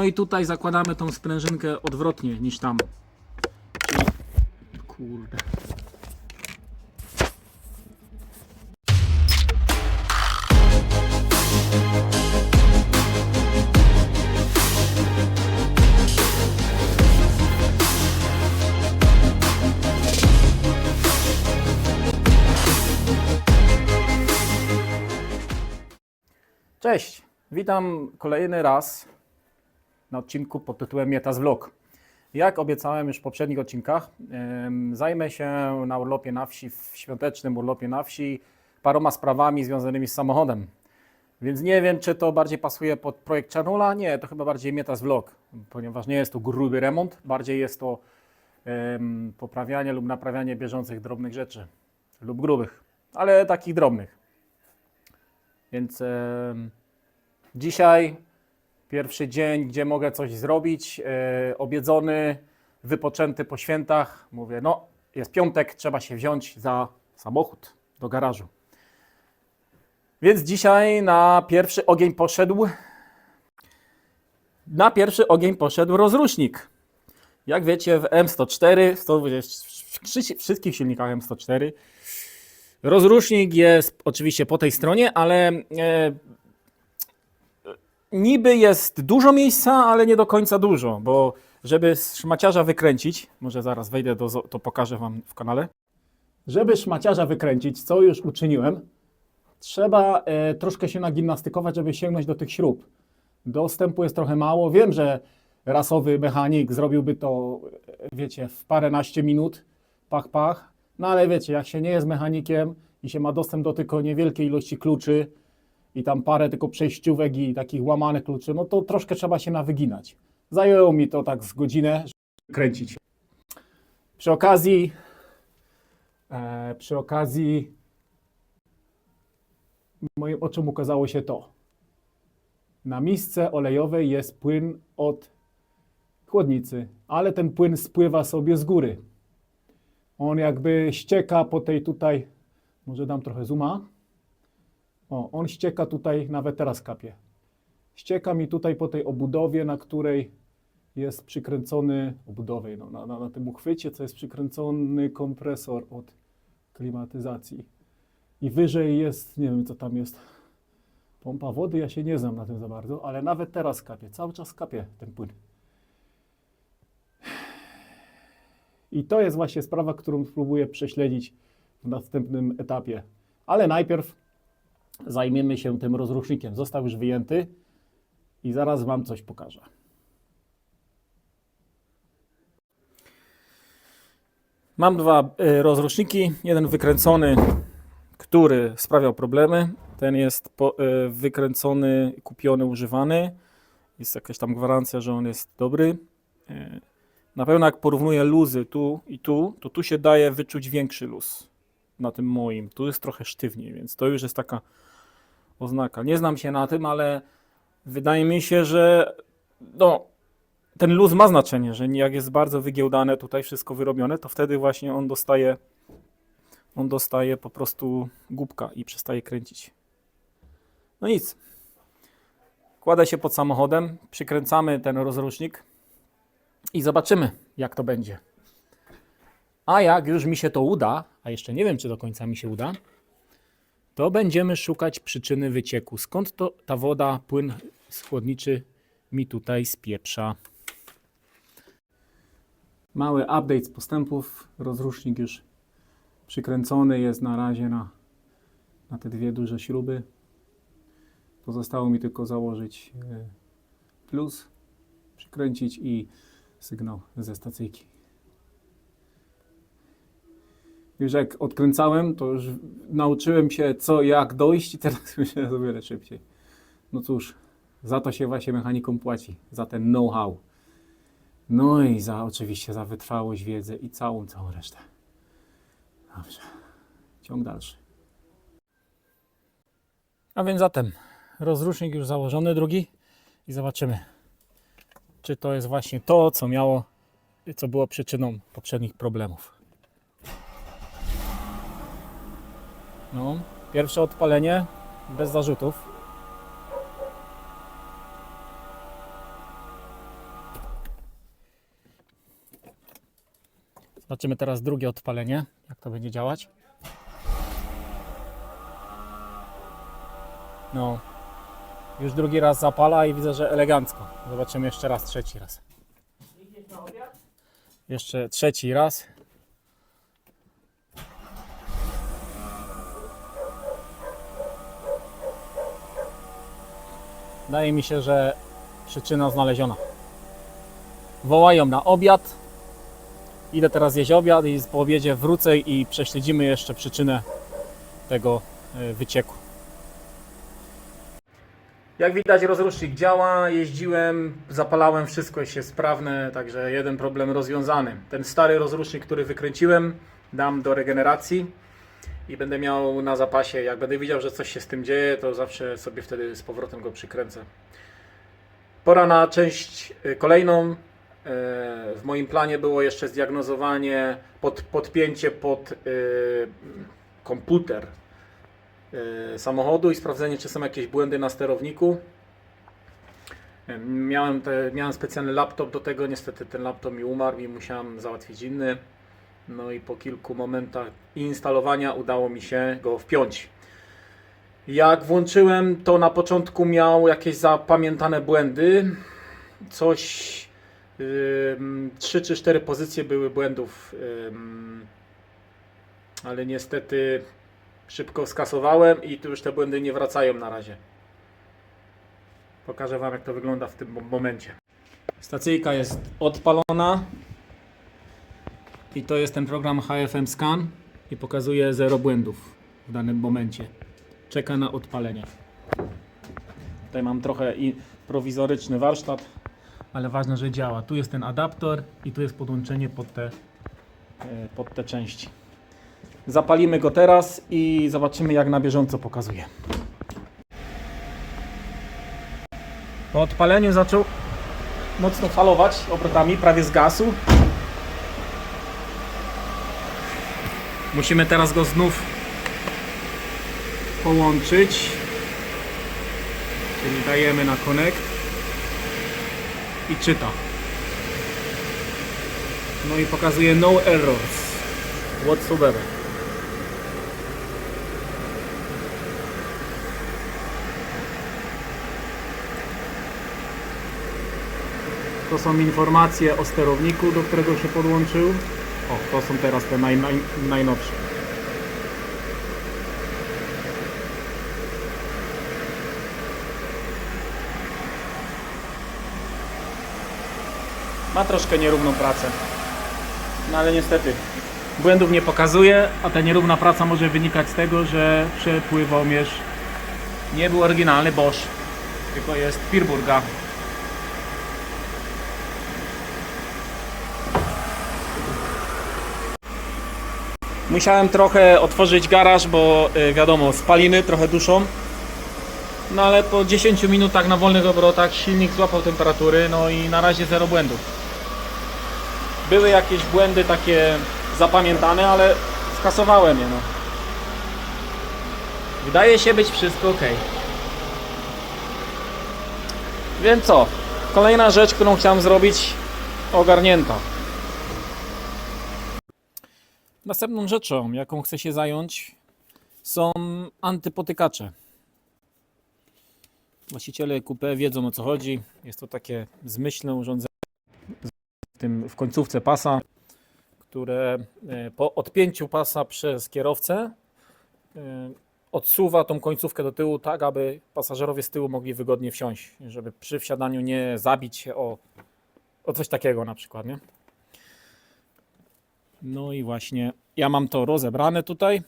No i tutaj zakładamy tą sprężynkę odwrotnie niż tam. Czyli... Kurde. Cześć, witam kolejny raz na odcinku pod tytułem Mietas Vlog. Jak obiecałem już w poprzednich odcinkach, zajmę się na urlopie na wsi, w świątecznym urlopie na wsi, paroma sprawami związanymi z samochodem. Więc nie wiem, czy to bardziej pasuje pod projekt Czarnula. Nie, to chyba bardziej Mietas Vlog, ponieważ nie jest to gruby remont, bardziej jest to poprawianie lub naprawianie bieżących drobnych rzeczy lub grubych, ale takich drobnych. Więc dzisiaj pierwszy dzień, gdzie mogę coś zrobić, obiedzony, wypoczęty po świętach. Mówię, no jest piątek, trzeba się wziąć za samochód do garażu. Więc dzisiaj na pierwszy ogień poszedł rozrusznik. Jak wiecie, w M104, w wszystkich silnikach M104, rozrusznik jest oczywiście po tej stronie, ale niby jest dużo miejsca, ale nie do końca dużo, bo żeby szmaciarza wykręcić, może zaraz wejdę, to pokażę Wam w kanale. Żeby szmaciarza wykręcić, co już uczyniłem, trzeba troszkę się nagimnastykować, żeby sięgnąć do tych śrub. Dostępu jest trochę mało. Wiem, że rasowy mechanik zrobiłby to, wiecie, w paręnaście minut, pach. No ale wiecie, jak się nie jest mechanikiem i się ma dostęp do tylko niewielkiej ilości kluczy i tam parę tylko przejściówek i takich łamanych kluczy, no to troszkę trzeba się nawyginać. Zajęło mi to tak z godzinę, żeby kręcić. Przy okazji moim oczom ukazało się to. Na misce olejowej jest płyn od chłodnicy, ale ten płyn spływa sobie z góry. On jakby ścieka po tej tutaj, może dam trochę zooma. O, on ścieka tutaj, nawet teraz kapie. Ścieka mi tutaj po tej obudowie, na której jest przykręcony, na tym uchwycie, co jest przykręcony kompresor od klimatyzacji. I wyżej jest, nie wiem co tam jest, pompa wody, ja się nie znam na tym za bardzo, ale nawet teraz kapie, cały czas kapie ten płyn. I to jest właśnie sprawa, którą spróbuję prześledzić w następnym etapie. Ale najpierw zajmiemy się tym rozrusznikiem. Został już wyjęty i zaraz Wam coś pokażę. Mam dwa rozruszniki. Jeden wykręcony, który sprawiał problemy. Ten jest wykręcony, kupiony, używany. Jest jakaś tam gwarancja, że on jest dobry. Na pewno jak porównuję luzy tu i tu, to tu się daje wyczuć większy luz na tym moim. Tu jest trochę sztywniej, więc to już jest taka oznaka. Nie znam się na tym, ale wydaje mi się, że no, ten luz ma znaczenie, że jak jest bardzo wygiełdane tutaj wszystko wyrobione, to wtedy właśnie on dostaje po prostu głupka i przestaje kręcić. No nic. Kładę się pod samochodem, przykręcamy ten rozrusznik i zobaczymy, jak to będzie. A jak już mi się to uda, a jeszcze nie wiem, czy do końca mi się uda, to będziemy szukać przyczyny wycieku. Skąd to ta woda, płyn chłodniczy mi tutaj spieprza. Mały update z postępów. Rozrusznik już przykręcony jest na razie na te dwie duże śruby. Pozostało mi tylko założyć plus, przykręcić i sygnał ze stacyjki. Już jak odkręcałem, to już nauczyłem się co, jak dojść i teraz myślę, że o wiele szybciej. No cóż, za to się właśnie mechanikom płaci, za ten know-how. No i oczywiście za wytrwałość, wiedzę i całą resztę. Dobrze, ciąg dalszy. A więc zatem rozrusznik już założony, drugi i zobaczymy, czy to jest właśnie to, co było przyczyną poprzednich problemów. No, pierwsze odpalenie bez zarzutów. Zobaczymy teraz drugie odpalenie, jak to będzie działać. No, już drugi raz zapala i widzę, że elegancko. Zobaczymy jeszcze raz, trzeci raz. Jeszcze trzeci raz. Wydaje mi się, że przyczyna znaleziona. Wołają na obiad. Idę teraz jeść obiad i po obiedzie wrócę i prześledzimy jeszcze przyczynę tego wycieku. Jak widać, rozrusznik działa, jeździłem, zapalałem, wszystko jest sprawne, także jeden problem rozwiązany. Ten stary rozrusznik, który wykręciłem, dam do regeneracji i będę miał na zapasie. Jak będę widział, że coś się z tym dzieje, to zawsze sobie wtedy z powrotem go przykręcę. Pora na część kolejną. W moim planie było jeszcze zdiagnozowanie, podpięcie pod komputer samochodu i sprawdzenie, czy są jakieś błędy na sterowniku. Miałem specjalny laptop do tego, niestety ten laptop mi umarł i musiałem załatwić inny. No i po kilku momentach instalowania udało mi się go wpiąć. Jak włączyłem, to na początku miał jakieś zapamiętane błędy. Coś 3 czy 4 pozycje były błędów, ale niestety szybko skasowałem i tu już te błędy nie wracają na razie. Pokażę Wam, jak to wygląda w tym momencie. Stacyjka jest odpalona i to jest ten program HFM Scan i pokazuje 0 błędów w danym momencie. Czeka na odpalenie. Tutaj mam trochę i prowizoryczny warsztat, ale ważne, że działa. Tu jest ten adapter i tu jest podłączenie pod te części. Zapalimy go teraz i zobaczymy, jak na bieżąco pokazuje. Po odpaleniu zaczął mocno falować obrotami, prawie zgasł. Musimy teraz go znów połączyć. Czyli dajemy na connect i czyta. No i pokazuje no errors whatsoever. To są informacje o sterowniku, do którego się podłączył. O, to są teraz te najnowsze. Ma troszkę nierówną pracę. No ale niestety błędów nie pokazuje, a ta nierówna praca może wynikać z tego, że przepływomierz nie był oryginalny Bosch, tylko jest Pirburga. Musiałem trochę otworzyć garaż, bo wiadomo, spaliny trochę duszą. No ale po 10 minutach na wolnych obrotach silnik złapał temperatury, no i na razie 0 błędów. Były jakieś błędy takie zapamiętane, ale skasowałem je. No. Wydaje się być wszystko ok. Więc co? Kolejna rzecz, którą chciałem zrobić, ogarnięta. Następną rzeczą, jaką chcę się zająć, są antypotykacze. Właściciele coupé wiedzą, o co chodzi. Jest to takie zmyślne urządzenie w końcówce pasa, które po odpięciu pasa przez kierowcę odsuwa tą końcówkę do tyłu tak, aby pasażerowie z tyłu mogli wygodnie wsiąść, żeby przy wsiadaniu nie zabić się o coś takiego na przykład, nie? No i właśnie ja mam to rozebrane tutaj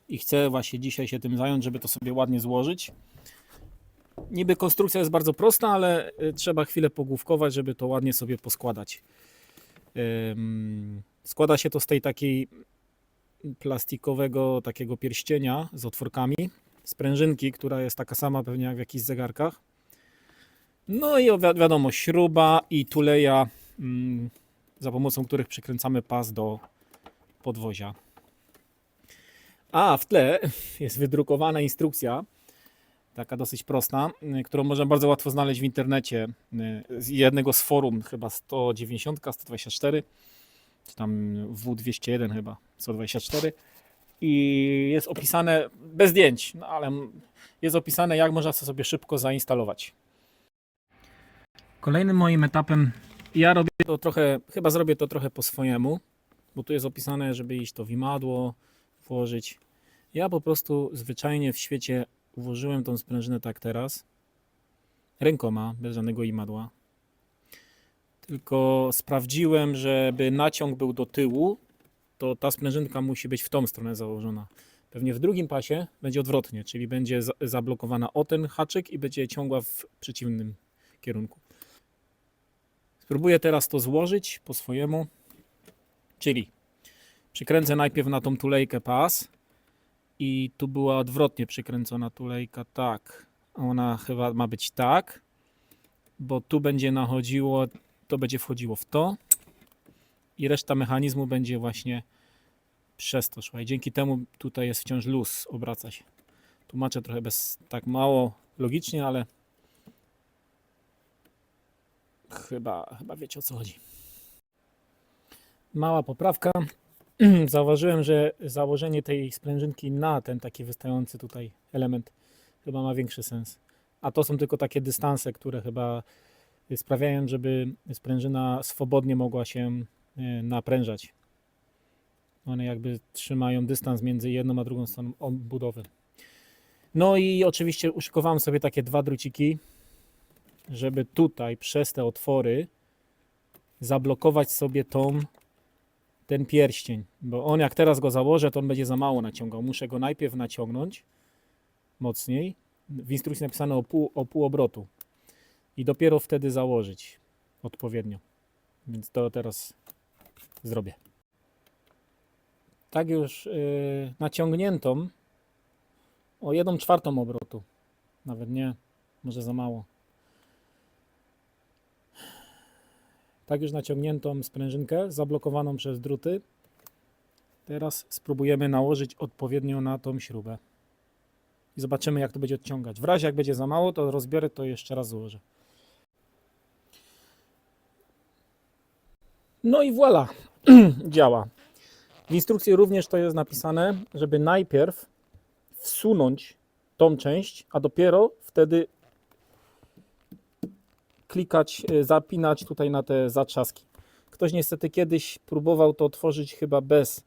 i chcę właśnie dzisiaj się tym zająć, żeby to sobie ładnie złożyć. Niby konstrukcja jest bardzo prosta, ale trzeba chwilę pogłówkować, żeby to ładnie sobie poskładać. Składa się to z tej takiej plastikowego takiego pierścienia z otworkami, sprężynki, która jest taka sama pewnie jak w jakichś zegarkach. No i wiadomo, śruba i tuleja, za pomocą których przykręcamy pas do podwozia. A w tle jest wydrukowana instrukcja, taka dosyć prosta, którą można bardzo łatwo znaleźć w internecie z jednego z forum, chyba 190, 124. czy tam W201 chyba, 124 i jest opisane, bez zdjęć, no ale jest opisane, jak można to sobie szybko zainstalować. Kolejnym moim etapem, ja robię to trochę, chyba zrobię to trochę po swojemu, bo tu jest opisane, żeby iść to w imadło, włożyć. Ja po prostu zwyczajnie w świecie włożyłem tą sprężynę tak teraz, rękoma, bez żadnego imadła. Tylko sprawdziłem, żeby naciąg był do tyłu, to ta sprężynka musi być w tą stronę założona. Pewnie w drugim pasie będzie odwrotnie, czyli będzie zablokowana o ten haczyk i będzie ciągła w przeciwnym kierunku. Spróbuję teraz to złożyć po swojemu, czyli przykręcę najpierw na tą tulejkę pas i tu była odwrotnie przykręcona tulejka, tak. Ona chyba ma być tak, bo tu będzie nachodziło, to będzie wchodziło w to i reszta mechanizmu będzie właśnie przez to szła. I dzięki temu tutaj jest wciąż luz, obraca się. Tłumaczę trochę tak mało logicznie, ale chyba wiecie, o co chodzi. Mała poprawka. Zauważyłem, że założenie tej sprężynki na ten taki wystający tutaj element chyba ma większy sens. A to są tylko takie dystanse, które chyba sprawiają, żeby sprężyna swobodnie mogła się naprężać. One jakby trzymają dystans między jedną a drugą stroną obudowy. No i oczywiście uszykowałem sobie takie dwa druciki, żeby tutaj przez te otwory zablokować sobie ten pierścień, bo on jak teraz go założę, to on będzie za mało naciągał. Muszę go najpierw naciągnąć mocniej. W instrukcji napisane o pół obrotu i dopiero wtedy założyć odpowiednio. Więc to teraz zrobię. Tak już naciągniętą o 1/4 obrotu. Nawet nie, może za mało. Tak już naciągniętą sprężynkę, zablokowaną przez druty. Teraz spróbujemy nałożyć odpowiednio na tą śrubę. I zobaczymy, jak to będzie odciągać. W razie jak będzie za mało, to rozbiorę to jeszcze raz złożę. No i voilà, działa. W instrukcji również to jest napisane, żeby najpierw wsunąć tą część, a dopiero wtedy klikać, zapinać tutaj na te zatrzaski. Ktoś niestety kiedyś próbował to otworzyć chyba bez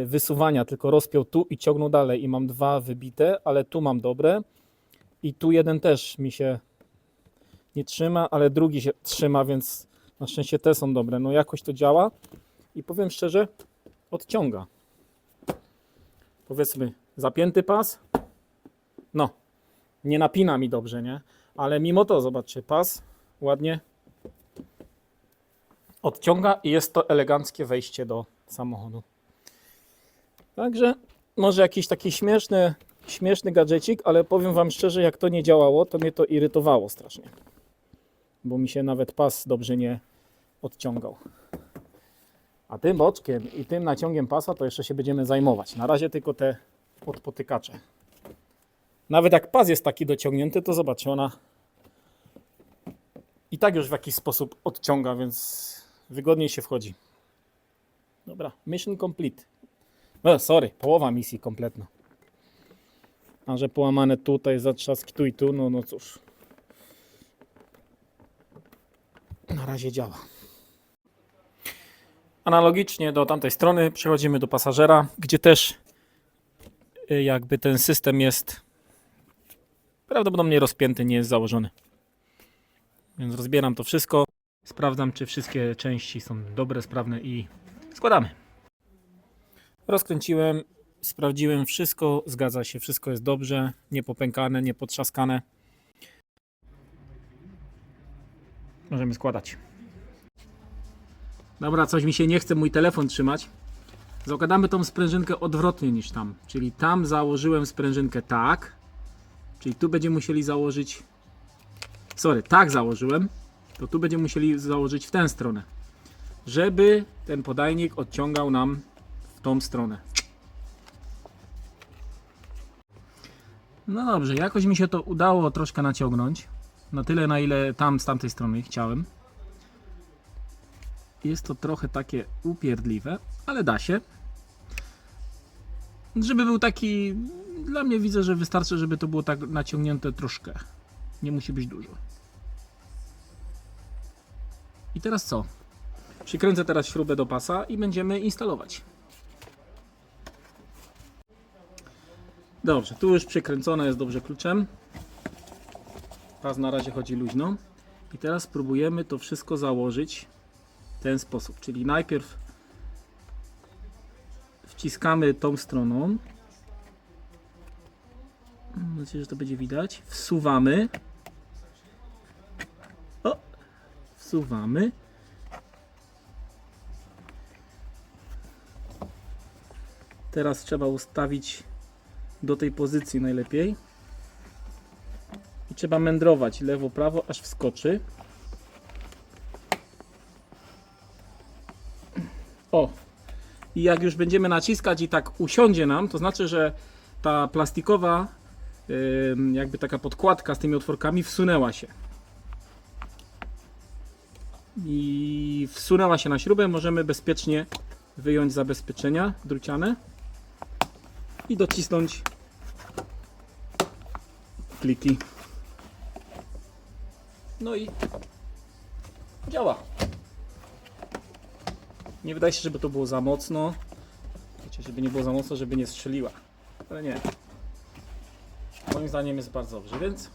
wysuwania, tylko rozpiął tu i ciągnął dalej i mam dwa wybite, ale tu mam dobre i tu jeden też mi się nie trzyma, ale drugi się trzyma, więc na szczęście te są dobre. No jakoś to działa i powiem szczerze, odciąga. Powiedzmy zapięty pas, no nie napina mi dobrze, nie? Ale mimo to zobaczcie, pas ładnie odciąga i jest to eleganckie wejście do samochodu. Także może jakiś taki śmieszny gadżecik, ale powiem Wam szczerze, jak to nie działało, to mnie to irytowało strasznie. Bo mi się nawet pas dobrze nie odciągał. A tym boczkiem i tym naciągiem pasa to jeszcze się będziemy zajmować. Na razie tylko te podpotykacze. Nawet jak pas jest taki dociągnięty, to zobaczcie, ona i tak już w jakiś sposób odciąga, więc wygodniej się wchodzi. Dobra, mission complete. No, sorry, połowa misji kompletna. A że połamane tutaj, zatrzaski tu i tu, no cóż. Na razie działa. Analogicznie do tamtej strony przechodzimy do pasażera, gdzie też jakby ten system jest prawdopodobnie rozpięty, nie jest założony. Więc rozbieram to wszystko, sprawdzam, czy wszystkie części są dobre, sprawne i składamy. Rozkręciłem, sprawdziłem wszystko, zgadza się, wszystko jest dobrze, nie popękane, nie potrzaskane. Możemy składać. Dobra, coś mi się nie chce mój telefon trzymać. Zakładamy tą sprężynkę odwrotnie niż tam, czyli tam założyłem sprężynkę tak, czyli tu będziemy musieli założyć, tak założyłem, to tu będziemy musieli założyć w tę stronę, żeby ten podajnik odciągał nam w tą stronę. No dobrze, jakoś mi się to udało troszkę naciągnąć, na tyle na ile tam z tamtej strony chciałem. Jest to trochę takie upierdliwe, ale da się. Żeby był taki, dla mnie widzę, że wystarczy, żeby to było tak naciągnięte troszkę. Nie musi być dużo. I teraz co? Przykręcę teraz śrubę do pasa i będziemy instalować. Dobrze, tu już przykręcone jest dobrze kluczem. Pas na razie chodzi luźno. I teraz spróbujemy to wszystko założyć w ten sposób. Czyli najpierw wciskamy tą stroną. Mam nadzieję, że to będzie widać. Wsuwamy. O! Wsuwamy. Teraz trzeba ustawić do tej pozycji najlepiej. I trzeba mędrować lewo, prawo, aż wskoczy. O! I jak już będziemy naciskać i tak usiądzie nam, to znaczy, że ta plastikowa jakby taka podkładka z tymi otworkami wsunęła się. I wsunęła się na śrubę. Możemy bezpiecznie wyjąć zabezpieczenia druciane i docisnąć kliki. No i działa. Nie wydaje się, żeby to było za mocno. Wiecie, żeby nie było za mocno, żeby nie strzeliła. Ale nie. Moim zdaniem jest bardzo dobrze, więc